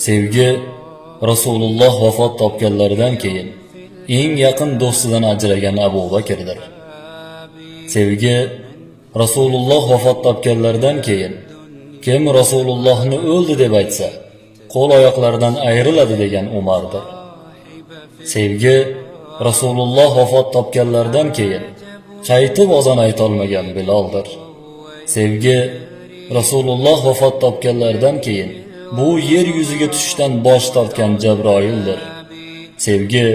Sevgi Rasululloh vafot topganlaridan keyin eng yaqin do'stidan ajragan Abu Bakrdir. Sevgi Rasululloh vafot topganlaridan keyin kim Rasulullohni o'ldi deb aytsa, qo'l oyoqlaridan ayriladi degan Umardir. Sevgi Rasululloh vafot topganlaridan keyin qaytib azon ayta olmagan Biloldir. Sevgi Rasululloh vafot topganlaridan keyin bu yer yuziga tushishdan bosh tortgan Jabroildir. Sevgi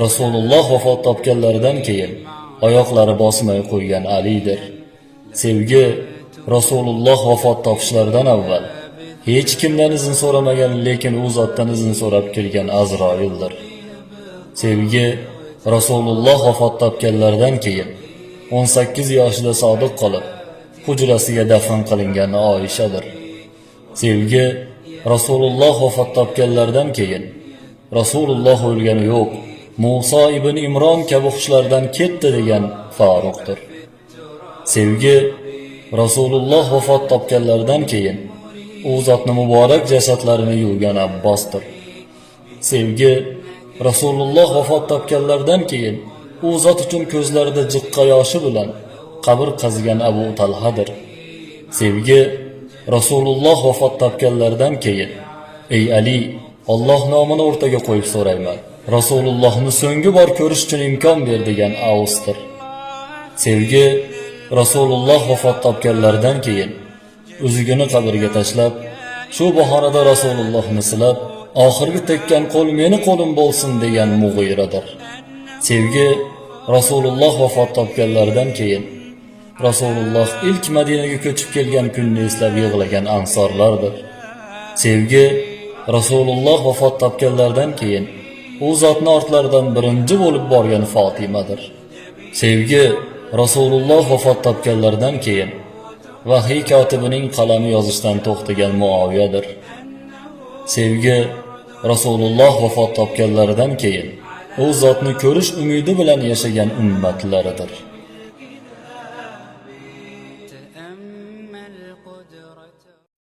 Rasululloh vafot topganlaridan keyin oyoqlari bosmay qo'ygan Alidir. Sevgi Rasululloh vafot topishlaridan avval hech kimdan izn so'ramagan, lekin u zotdan izn so'rab kelgan Azroildir. Sevgi Rasululloh vafot topganlaridan keyin 18 yoshida sodiq qolib, hujrasiga dafn qilingan Oyshadir. Sevgi Rasululloh vafot topganlaridan keyin Rasululloh o'lgani yo'q, Musa ibn Imron kabi xushlardan ketdi degan Faruqdir. Sevgi Rasululloh vafot topganlaridan keyin u zotning muborak jasadlarini yuvgan Abbosdir. Sevgi Rasululloh vafot topganlaridan keyin u zot uchun ko'zlarida jiqqa yoshi bilan qabr qazgan Abu Talhadir. Sevgi Rasululloh vafot topganlaridan keyin ey Ali, Alloh nomini o'rtaga qo'yib so'rayman, Rasulullohni so'nggi bor ko'rish uchun imkon ber degan Ausdir. Sevgi Rasululloh vafot topganlaridan keyin o'zigini qabrga tashlab, shu bahorada Rasulullohni silab, oxirgi tekkan qo'l meni qo'lim bo'lsin degan Mug'iradir. Sevgi Rasululloh vafot topganlaridan keyin Rasululloh ilk Madinaga ko'chib kelgan kunni eslab yig'lagan ansorlardir. Sevgi Rasululloh vafot topganlaridan keyin u zotni ortlaridan birinchi bo'lib borgan Fotimadir. Sevgi Rasululloh vafot topganlaridan keyin vahiy kotibining qalami yozishdan to'xtagan Muaviyadir. Sevgi Rasululloh vafot topganlaridan keyin u zotni ko'rish umidi bilan yashagan ummatlaridir.